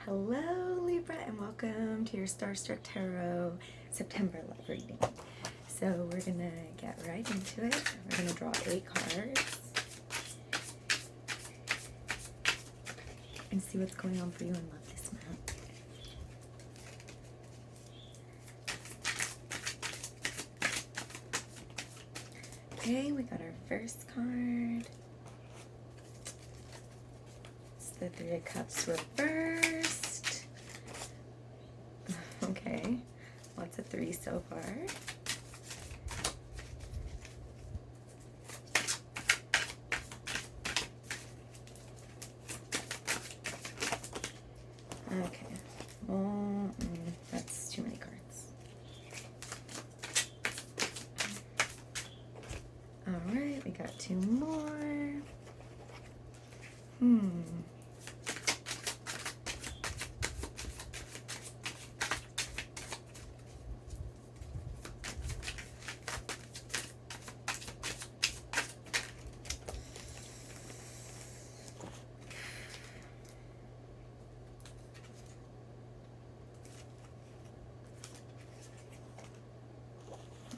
Hello Libra, and welcome to your Starstruck Tarot September love reading. So we're gonna get right into it. We're gonna draw 8 cards and see what's going on for you in love this month. Okay, we got our first card. It's the 3 of Cups reversed. Okay, lots of 3 so far. Okay, well, that's too many cards. Alright, we got 2 more.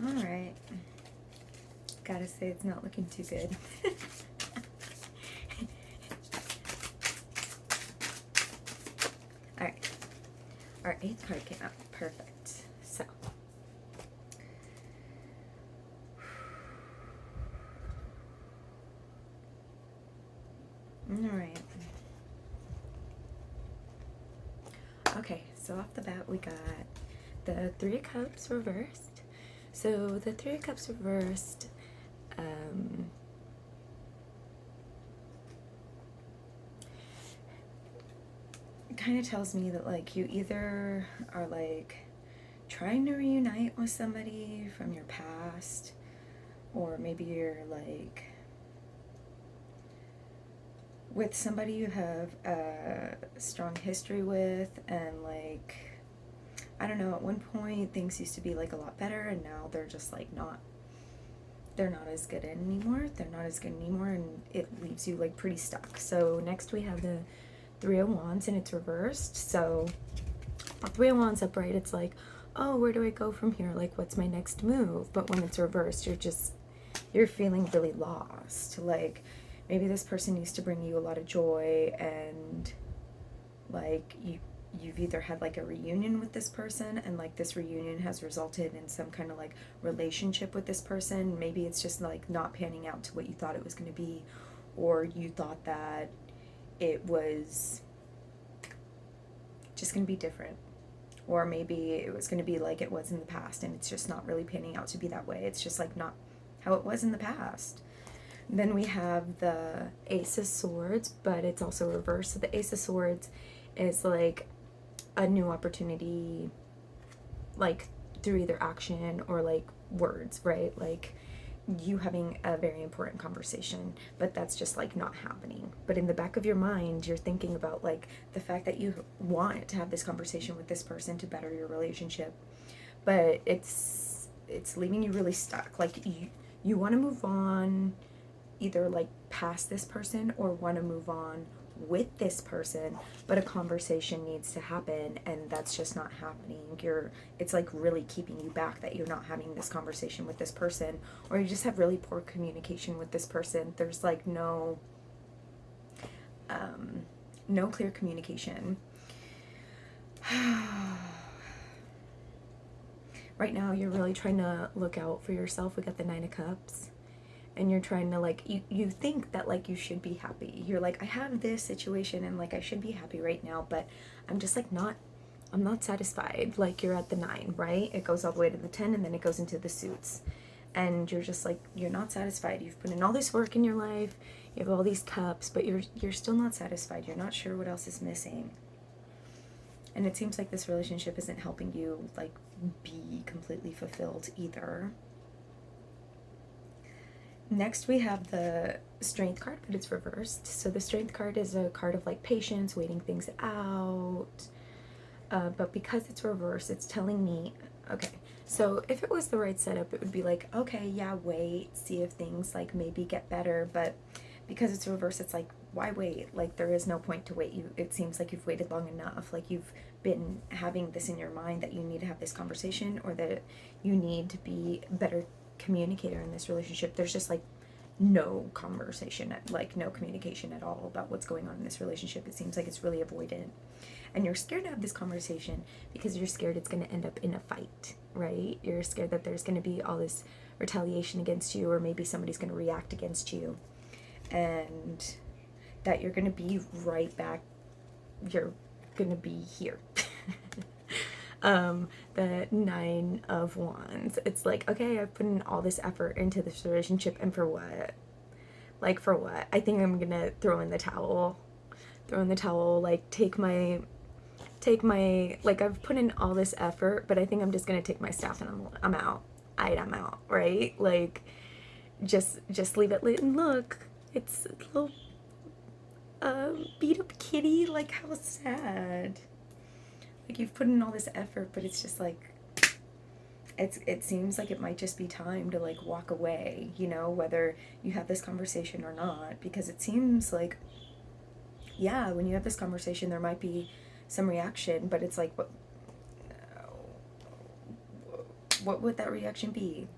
Alright. Gotta say, it's not looking too good. Alright. Our 8th card came out. Perfect. So. Alright. Okay, so off the bat we got the 3 of Cups reversed. So the 3 of Cups reversed, kind of tells me that like you either are like trying to reunite with somebody from your past, or maybe you're like with somebody you have a strong history with, and like, I don't know, at one point things used to be like a lot better, and now they're just like they're not as good anymore. They're not as good anymore, and it leaves you like pretty stuck. So next we have the 3 of Wands, and it's reversed. So 3 of Wands upright, it's like, oh, where do I go from here? Like, what's my next move? But when it's reversed, you're feeling really lost. Like, maybe this person used to bring you a lot of joy, and like you've either had like a reunion with this person, and like this reunion has resulted in some kind of like relationship with this person. Maybe it's just like not panning out to what you thought it was going to be, or you thought that it was just going to be different, or maybe it was going to be like it was in the past, and it's just not really panning out to be that way. It's just like not how it was in the past. Then we have the Ace of Swords, but it's also reversed. So the Ace of Swords is like a new opportunity, like through either action or like words, right? Like you having a very important conversation, but that's just like not happening. But in the back of your mind, you're thinking about like the fact that you want to have this conversation with this person to better your relationship, but it's leaving you really stuck. Like you want to move on, either like past this person, or want to move on with this person, but a conversation needs to happen, and that's just not happening. It's like really keeping you back that you're not having this conversation with this person, or you just have really poor communication with this person. There's like no clear communication. Right now you're really trying to look out for yourself. We got the 9 of Cups. And you're trying to like, you think that like you should be happy. You're like, I have this situation and like I should be happy right now, but I'm just like I'm not satisfied. Like you're at the 9, right? It goes all the way to the 10, and then it goes into the suits. And you're just like, you're not satisfied. You've put in all this work in your life. You have all these cups, but you're still not satisfied. You're not sure what else is missing. And it seems like this relationship isn't helping you like be completely fulfilled either. Next we have the Strength card, but it's reversed. So the Strength card is a card of like patience, waiting things out. But because it's reversed, it's telling me, okay, so if it was the right setup, it would be like, okay, yeah, wait, see if things like maybe get better. But because it's reversed, it's like why wait? Like, there is no point to wait. It seems like you've waited long enough. Like, you've been having this in your mind that you need to have this conversation, or that you need to be a better communicator in this relationship. There's just like no conversation, like no communication at all about what's going on in this relationship. It seems like it's really avoidant. And you're scared to have this conversation because you're scared it's going to end up in a fight, right? You're scared that there's going to be all this retaliation against you, or maybe somebody's going to react against you, and that you're going to be right back. You're going to be here. The 9 of Wands. It's like, okay, I've put in all this effort into this relationship, and for what? Like, for what? I think I'm going to throw in the towel. Like, take my, like, I've put in all this effort, but I think I'm just going to take my stuff and I'm out. I'm out, right? Like, just leave it lit, and look, it's a little beat up kitty. Like, how sad. Like, you've put in all this effort, but it's just like, it seems like it might just be time to like walk away, you know, whether you have this conversation or not, because it seems like, yeah, when you have this conversation, there might be some reaction, but it's like, what would that reaction be?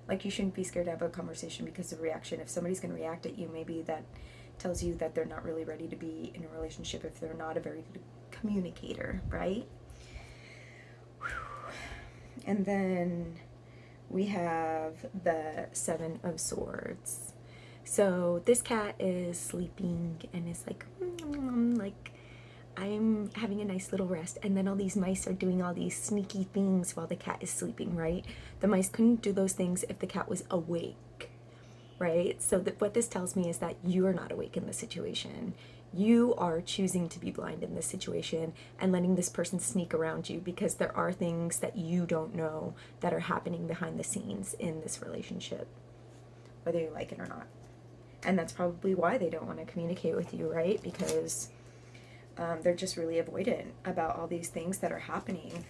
Like, you shouldn't be scared to have a conversation because of reaction. If somebody's going to react at you, maybe that tells you that they're not really ready to be in a relationship if they're not a very good communicator, right? And then we have the 7 of Swords. So this cat is sleeping and is like, like, I'm having a nice little rest, and then all these mice are doing all these sneaky things while the cat is sleeping, right? The mice couldn't do those things if the cat was awake, right? So what this tells me is that you are not awake in this situation. You are choosing to be blind in this situation and letting this person sneak around you, because there are things that you don't know that are happening behind the scenes in this relationship, whether you like it or not. And that's probably why they don't want to communicate with you, right? Because they're just really avoidant about all these things that are happening.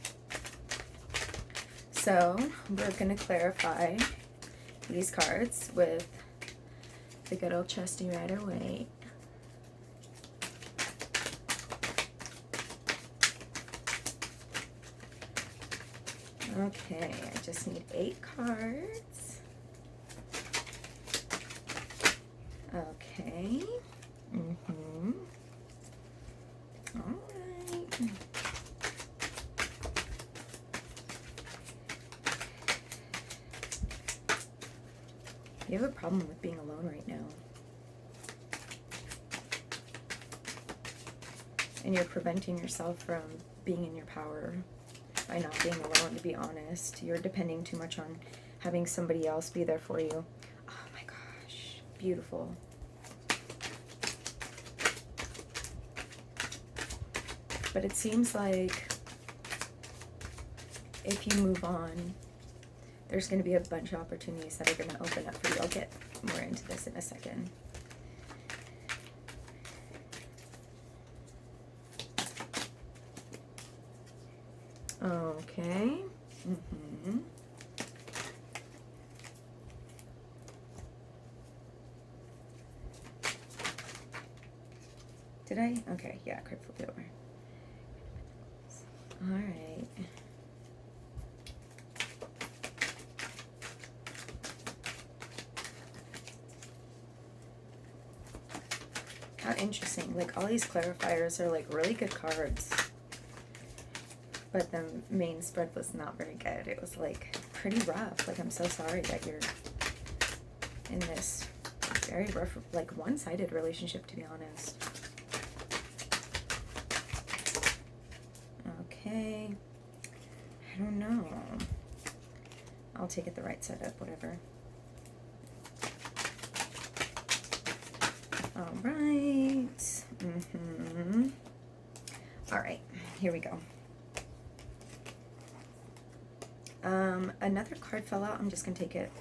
So we're going to clarify these cards with the good old trusty Rider-Waite. Okay, I just need 8 cards. Okay. All right. You have a problem with being alone right now. And you're preventing yourself from being in your power by not being alone, to be honest. You're depending too much on having somebody else be there for you. Oh my gosh, beautiful. But it seems like if you move on, there's going to be a bunch of opportunities that are going to open up for you. I'll get more into this in a second. Okay. Did I? Okay, yeah, card flipped over. All right. How interesting. Like, all these clarifiers are like really good cards. But the main spread was not very good. It was like pretty rough. Like, I'm so sorry that you're in this very rough, like one-sided relationship, to be honest. Okay. I don't know. I'll take it the right side up, whatever. All right. All right, here we go. Another card fell out. I'm just gonna take it.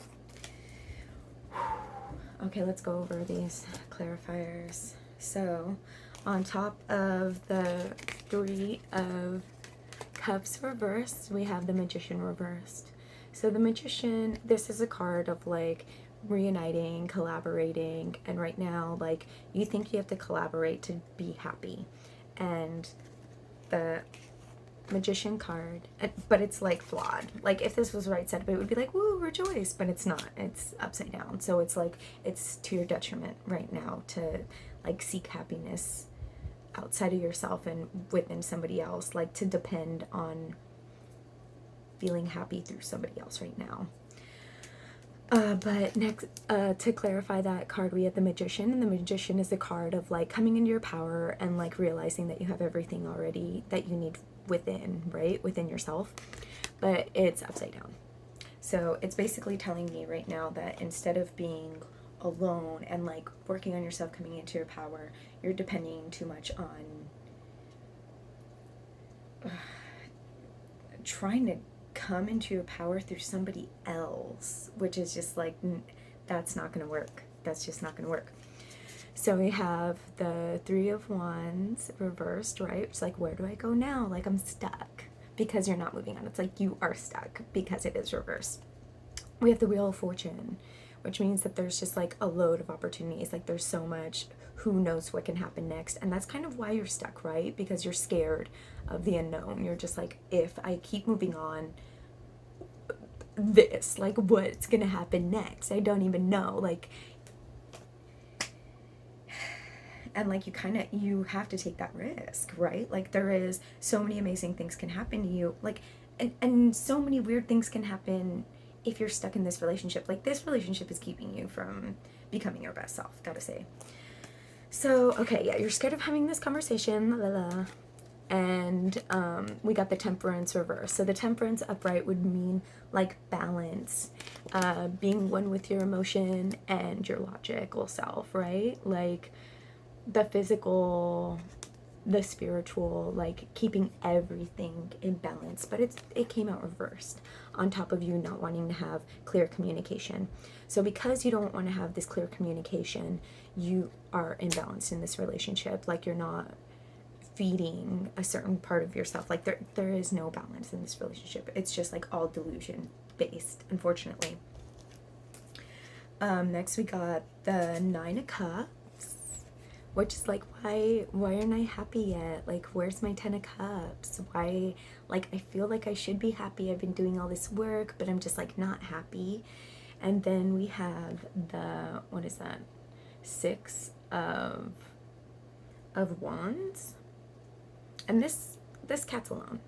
Okay, let's go over these clarifiers. So, on top of the 3 of Cups reversed, we have the Magician reversed. So the Magician, this is a card of like reuniting, collaborating, and right now, like, you think you have to collaborate to be happy. And the Magician card, but it's like flawed. Like, if this was right side up, it would be like, woo, rejoice, but it's not. It's upside down. So it's like, it's to your detriment right now to like seek happiness outside of yourself and within somebody else, like to depend on feeling happy through somebody else right now. But next, to clarify that card, we have the Magician, and the Magician is a card of like coming into your power and like realizing that you have everything already that you need within, right? Within yourself, but it's upside down. So it's basically telling me right now that instead of being alone and like working on yourself, coming into your power, you're depending too much on trying to come into your power through somebody else, which is just like, that's not going to work. That's just not going to work. So we have the Three of Wands reversed, right? It's like, where do I go now? Like, I'm stuck because you're not moving on. It's like you are stuck because it is reversed. We have the Wheel of Fortune, which means that there's just like a load of opportunities. Like, there's so much, who knows what can happen next. And that's kind of why you're stuck, right? Because you're scared of the unknown. You're just like, if I keep moving on, this, like, what's gonna happen next? I don't even know. Like, and like, you have to take that risk, right? Like, there is so many amazing things can happen to you, like, and so many weird things can happen if you're stuck in this relationship. Like, this relationship is keeping you from becoming your best self, gotta say. So, okay, yeah, you're scared of having this conversation, la la la. And we got the Temperance reverse. So the Temperance upright would mean like balance, being one with your emotion and your logical self, right? Like the physical, the spiritual, like keeping everything in balance. But it came out reversed on top of you not wanting to have clear communication. So because you don't want to have this clear communication, you are imbalanced in this relationship. Like, you're not feeding a certain part of yourself. Like, there is no balance in this relationship. It's just like all delusion based, unfortunately. Next we got the Nine of Cups, which is like, why aren't I happy yet? Like, where's my 10 of Cups? Why, like, I feel like I should be happy. I've been doing all this work, but I'm just like not happy. And then we have the, what is that? Six of Wands. And this cat's alone.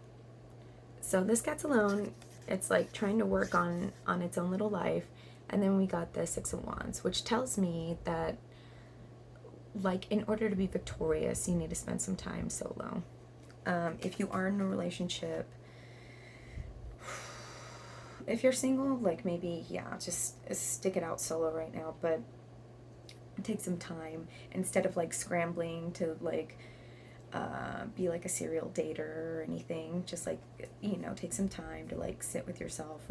So this cat's alone. It's like trying to work on its own little life. And then we got the Six of Wands, which tells me that, like, in order to be victorious, you need to spend some time solo. If you are in a relationship, if you're single, like, maybe, yeah, just stick it out solo right now. But take some time instead of like scrambling to like be like a serial dater or anything. Just like, you know, take some time to like sit with yourself,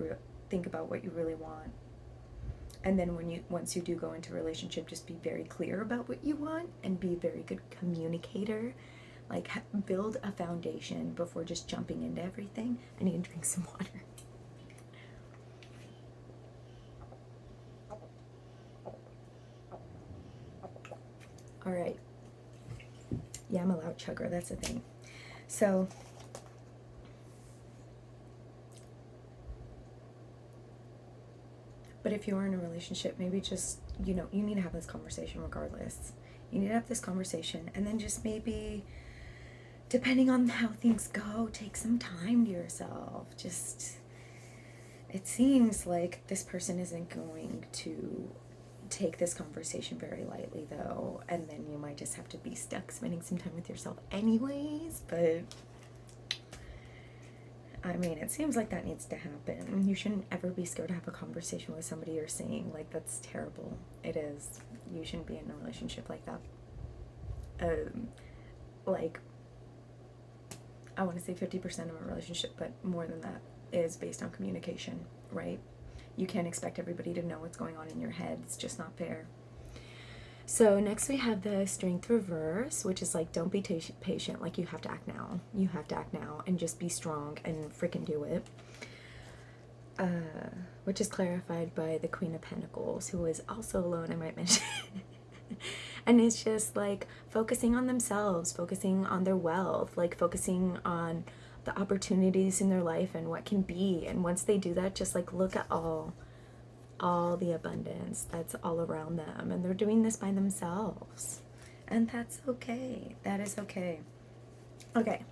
think about what you really want, and then once you do go into a relationship, just be very clear about what you want and be a very good communicator. Like, build a foundation before just jumping into everything. I need to drink some water. All right. Yeah, I'm a loud chugger. That's the thing. So, but if you are in a relationship, maybe just, you know, you need to have this conversation regardless. You need to have this conversation, and then just maybe, depending on how things go, take some time to yourself. Just, it seems like this person isn't going to take this conversation very lightly, though, and then you might just have to be stuck spending some time with yourself anyways. But I mean, it seems like that needs to happen. You shouldn't ever be scared to have a conversation with somebody you're seeing. Like, that's terrible. It is. You shouldn't be in a relationship like that. Like, I want to say 50% of a relationship, but more than that is based on communication, right? You can't expect everybody to know what's going on in your head. It's just not fair. So next we have the Strength reverse, which is like, don't be patient. Like, you have to act now. You have to act now and just be strong and freaking do it. which is clarified by the Queen of Pentacles, who is also alone, I might mention. And it's just like focusing on themselves, focusing on their wealth, like focusing on the opportunities in their life and what can be. And once they do that, just like look at all the abundance that's all around them, and they're doing this by themselves, and that's okay. That is okay. Okay,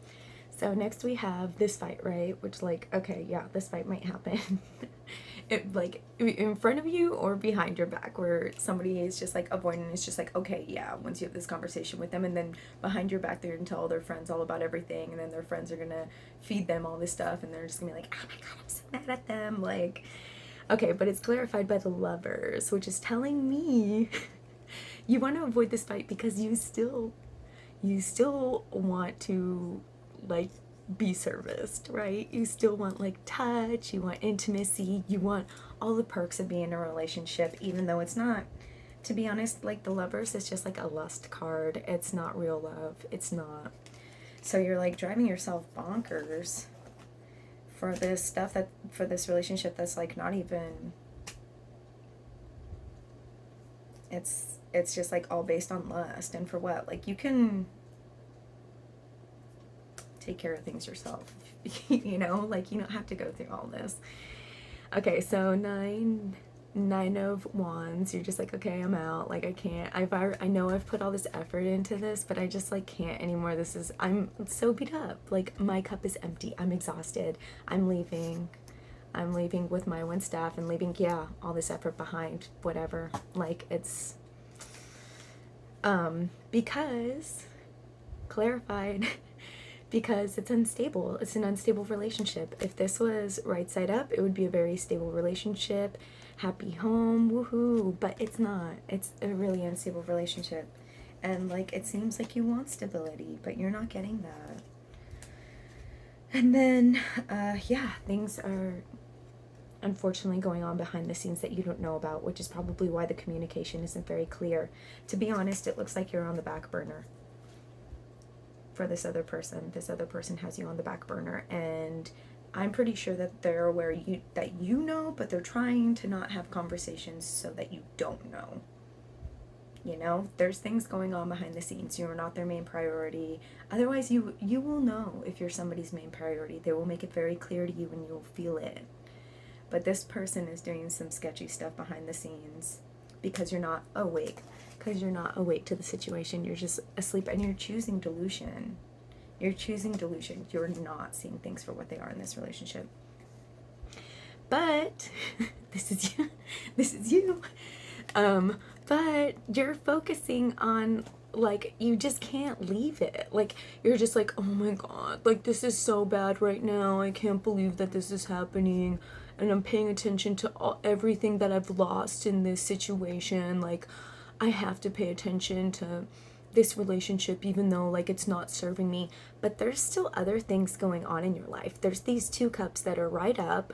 so next we have this fight, right? Which, like, okay, yeah, this fight might happen. It, like, in front of you or behind your back, where somebody is just like avoiding. It's just like, okay, yeah, once you have this conversation with them, and then behind your back they're gonna tell all their friends all about everything, and then their friends are gonna feed them all this stuff, and they're just gonna be like, oh my god, I'm so mad at them, like. Okay, but it's clarified by the Lovers, which is telling me you want to avoid this fight because you still want to, like, be serviced, right? You still want, like, touch, you want intimacy, you want all the perks of being in a relationship, even though it's not, to be honest, like, the Lovers is just like a lust card. It's not real love. It's not. So you're, like, driving yourself bonkers for this stuff, that for this relationship that's like not even, it's just like all based on lust. And for what? Like, you can take care of things yourself. You know, like, you don't have to go through all this. Okay, so nine of wands. You're just like, okay, I'm out. Like, I can't. I know I've put all this effort into this, but I just, like, can't anymore. I'm so beat up. Like, my cup is empty. I'm exhausted. I'm leaving with my one staff and leaving, yeah, all this effort behind, whatever. Like, it's because clarified. Because it's unstable. It's an unstable relationship. If this was right side up, it would be a very stable relationship, happy home, woohoo. But it's not. It's a really unstable relationship. And, like, it seems like you want stability, but you're not getting that. And then, yeah, things are unfortunately going on behind the scenes that you don't know about, which is probably why the communication isn't very clear. To be honest, it looks like you're on the back burner for this other person. This other person has you on the back burner, and I'm pretty sure that they're aware that you know, but they're trying to not have conversations so that you don't know. You know, there's things going on behind the scenes. You are not their main priority. Otherwise, you will know if you're somebody's main priority. They will make it very clear to you, and you'll feel it. But this person is doing some sketchy stuff behind the scenes because you're not awake. Because you're not awake to the situation. You're just asleep, and you're choosing delusion. You're choosing delusion. You're not seeing things for what they are in this relationship. But this is you. This is you. But you're focusing on, like, you just can't leave it. Like, you're just like, oh my god, like, this is so bad right now. I can't believe that this is happening. And I'm paying attention to everything that I've lost in this situation. Like, I have to pay attention to this relationship, even though, like, it's not serving me. But there's still other things going on in your life. There's these 2 cups that are right up,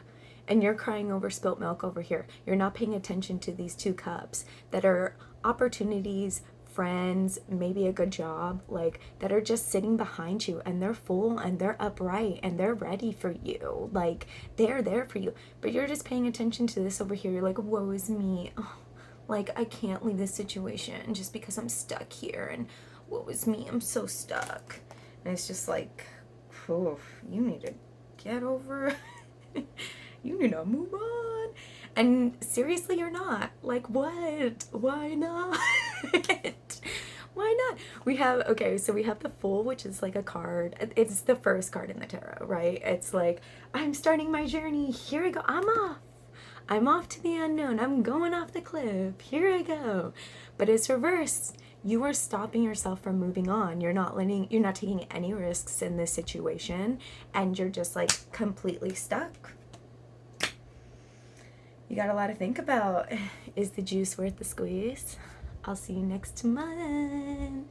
and you're crying over spilt milk over here. You're not paying attention to these 2 cups that are opportunities, friends, maybe a good job, like, that are just sitting behind you, and they're full, and they're upright, and they're ready for you. Like, they're there for you. But you're just paying attention to this over here. You're like, woe is me. Oh, like, I can't leave this situation just because I'm stuck here, and woe is me, I'm so stuck. And it's just like, oof, you need to get over it. You need to move on. And seriously, you're not. Like, what? Why not? Why not? We have, okay, so we have the Fool, which is like a card. It's the first card in the tarot, right? It's like, I'm starting my journey. Here I go. I'm off to the unknown. I'm going off the cliff. Here I go. But it's reversed. You are stopping yourself from moving on. You're not taking any risks in this situation, and you're just, like, completely stuck. You got a lot to think about. Is the juice worth the squeeze? I'll see you next month.